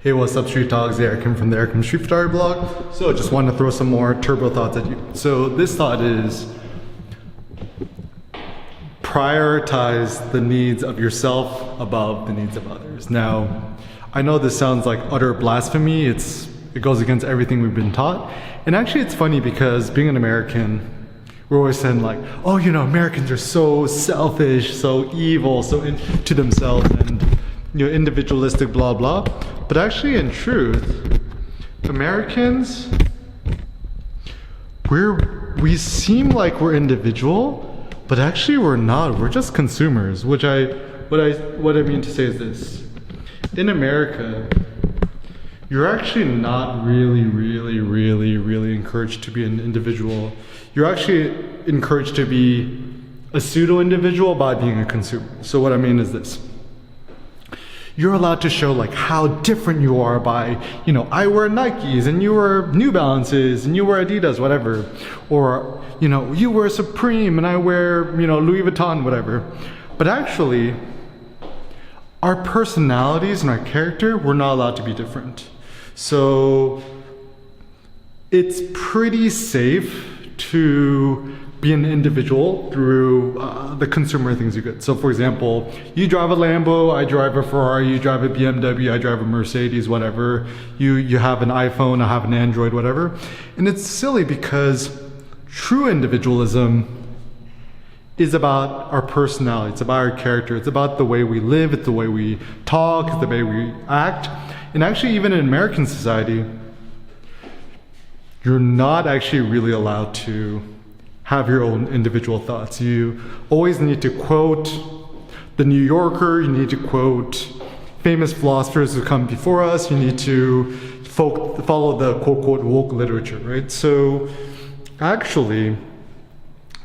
Hey, what's up, Street Dogs? Eric from the Eric from Street Photography blog. So just want to throw some more turbo thoughts at you. So this thought is prioritize the needs of yourself above the needs of others. Now, I know this sounds like utter blasphemy. It goes against everything we've been taught. And actually it's funny because being an American, we're always saying like, oh, you know, Americans are so selfish, so evil, so into themselves and, you know, individualistic, blah, blah. But actually in truth, Americans, we seem like we're individual, but actually we're not. We're just consumers. What I mean to say is this. In America, you're actually not really encouraged to be an individual. You're actually encouraged to be a pseudo-individual by being a consumer. So what I mean is this. You're allowed to show like how different you are by, you know, I wear Nikes and you wear New Balances and you wear Adidas, whatever. Or, you know, you wear Supreme and I wear, you know, Louis Vuitton, whatever. But actually, our personalities and our character, we're not allowed to be different. So it's pretty safe to be an individual through the consumer things you get. So for example, you drive a Lambo, I drive a Ferrari, you drive a BMW, I drive a Mercedes, whatever. You have an iPhone, I have an Android, whatever. And it's silly because true individualism is about our personality, it's about our character, it's about the way we live, it's the way we talk, it's the way we act. And actually even in American society, you're not actually really allowed to have your own individual thoughts. You always need to quote the New Yorker, you need to quote famous philosophers who come before us, you need to follow the quote woke literature, right? So actually,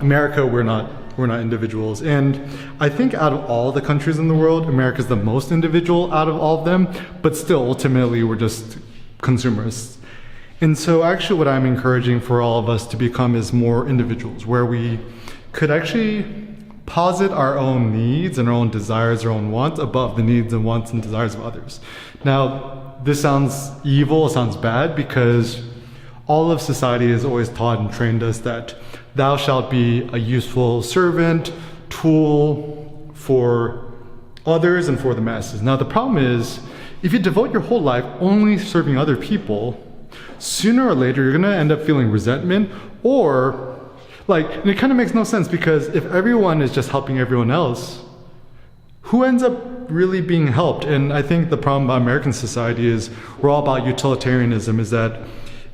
America, we're not individuals. And I think out of all the countries in the world, America's the most individual out of all of them, but still ultimately we're just consumers. And so actually what I'm encouraging for all of us to become is more individuals, where we could actually posit our own needs and our own desires, our own wants above the needs and wants and desires of others. Now, this sounds evil, it sounds bad, because all of society has always taught and trained us that thou shalt be a useful servant, tool for others and for the masses. Now the problem is, if you devote your whole life only serving other people, sooner or later you're gonna end up feeling resentment, or like, and it kind of makes no sense, because if everyone is just helping everyone else, who ends up really being helped? And I think the problem about American society is we're all about utilitarianism, is that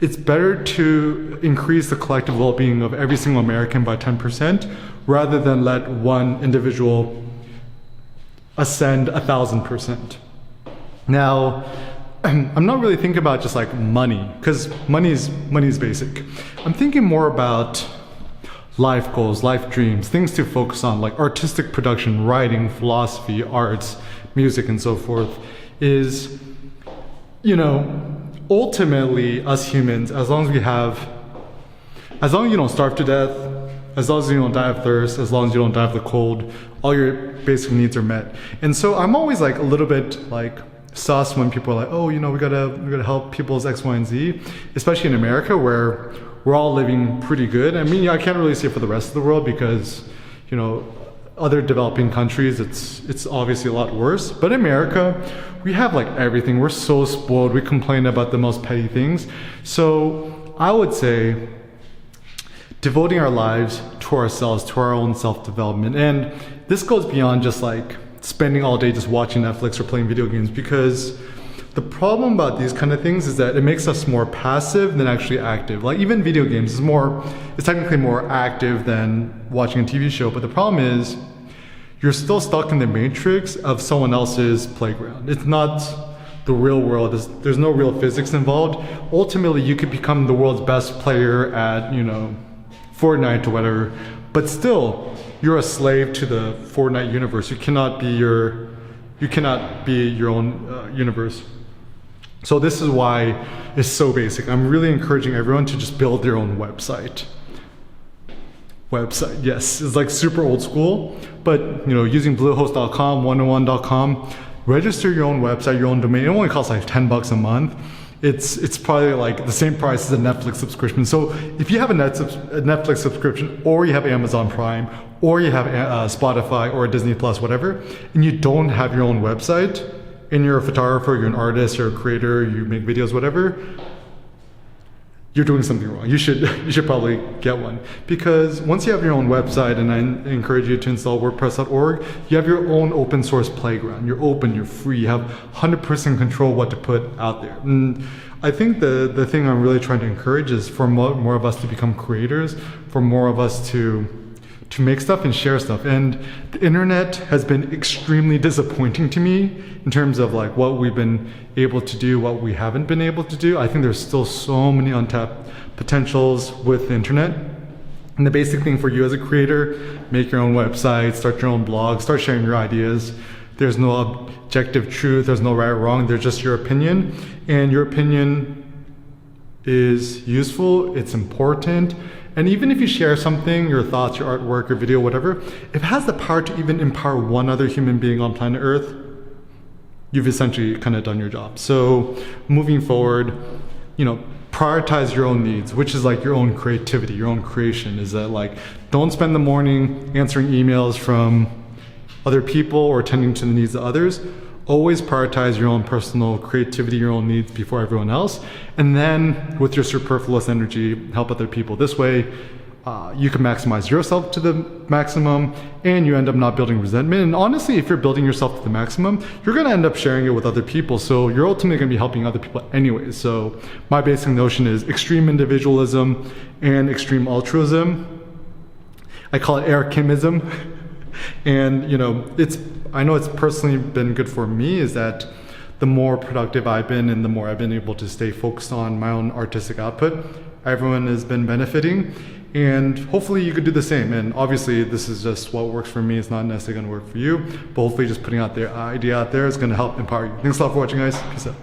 it's better to increase the collective well-being of every single American by 10% rather than let one individual ascend 1,000%. Now, I'm not really thinking about just like money, because money is basic. I'm thinking more about life goals, life dreams, things to focus on, like artistic production, writing, philosophy, arts, music, and so forth. Is, you know, ultimately us humans, as long as you don't starve to death, as long as you don't die of thirst, as long as you don't die of the cold, all your basic needs are met. And so I'm always like a little bit like sus when people are like, oh, you know, we gotta help people's X, Y, and Z, especially in America where we're all living pretty good. I mean, I can't really say for the rest of the world because, you know, other developing countries, it's obviously a lot worse. But in America, we have like everything. We're so spoiled. We complain about the most petty things. So I would say devoting our lives to ourselves, to our own self-development. And this goes beyond just like spending all day just watching Netflix or playing video games, because the problem about these kind of things is that it makes us more passive than actually active. Like even video games it's technically more active than watching a TV show, but the problem is you're still stuck in the matrix of someone else's playground. It's not the real world. There's no real physics involved. Ultimately, you could become the world's best player at, you know, Fortnite or whatever, but still, you're a slave to the Fortnite universe. You cannot be your own universe. So this is why it's so basic. I'm really encouraging everyone to just build their own website. Yes, it's like super old school, but you know, using bluehost.com, 101.com, register your own website, your own domain. It only costs like $10 a month. It's probably like the same price as a Netflix subscription. So if you have a Netflix subscription, or you have Amazon Prime, or you have Spotify or Disney Plus, whatever, and you don't have your own website, and you're a photographer, you're an artist, you're a creator, you make videos, whatever, you're doing something wrong. You should probably get one, because once you have your own website, and I encourage you to install WordPress.org, you have your own open source playground. You're open, you're free, you have 100% control what to put out there. And I think the thing I'm really trying to encourage is for more of us to become creators, for more of us to make stuff and share stuff. And the internet has been extremely disappointing to me in terms of like what we've been able to do, what we haven't been able to do. I think there's still so many untapped potentials with the internet. And the basic thing for you as a creator, make your own website, start your own blog, start sharing your ideas. There's no objective truth, there's no right or wrong, there's just your opinion. And your opinion is useful, it's important. And even if you share something, your thoughts, your artwork, your video, whatever, if it has the power to even empower one other human being on planet Earth, you've essentially kind of done your job. So moving forward, prioritize your own needs, which is like your own creativity, your own creation. Is that like, don't spend the morning answering emails from other people or attending to the needs of others. Always prioritize your own personal creativity, your own needs before everyone else. And then with your superfluous energy, help other people. This way, you can maximize yourself to the maximum, and you end up not building resentment. And honestly, if you're building yourself to the maximum, you're gonna end up sharing it with other people. So you're ultimately gonna be helping other people anyways. So my basic notion is extreme individualism and extreme altruism. I call it Eric Kimism. And I know it's personally been good for me, is that the more productive I've been and the more I've been able to stay focused on my own artistic output, everyone has been benefiting, and hopefully you could do the same. And obviously this is just what works for me. It's not necessarily going to work for you, but hopefully just putting out the idea out there is going to help empower you. Thanks a lot for watching, guys. Peace out.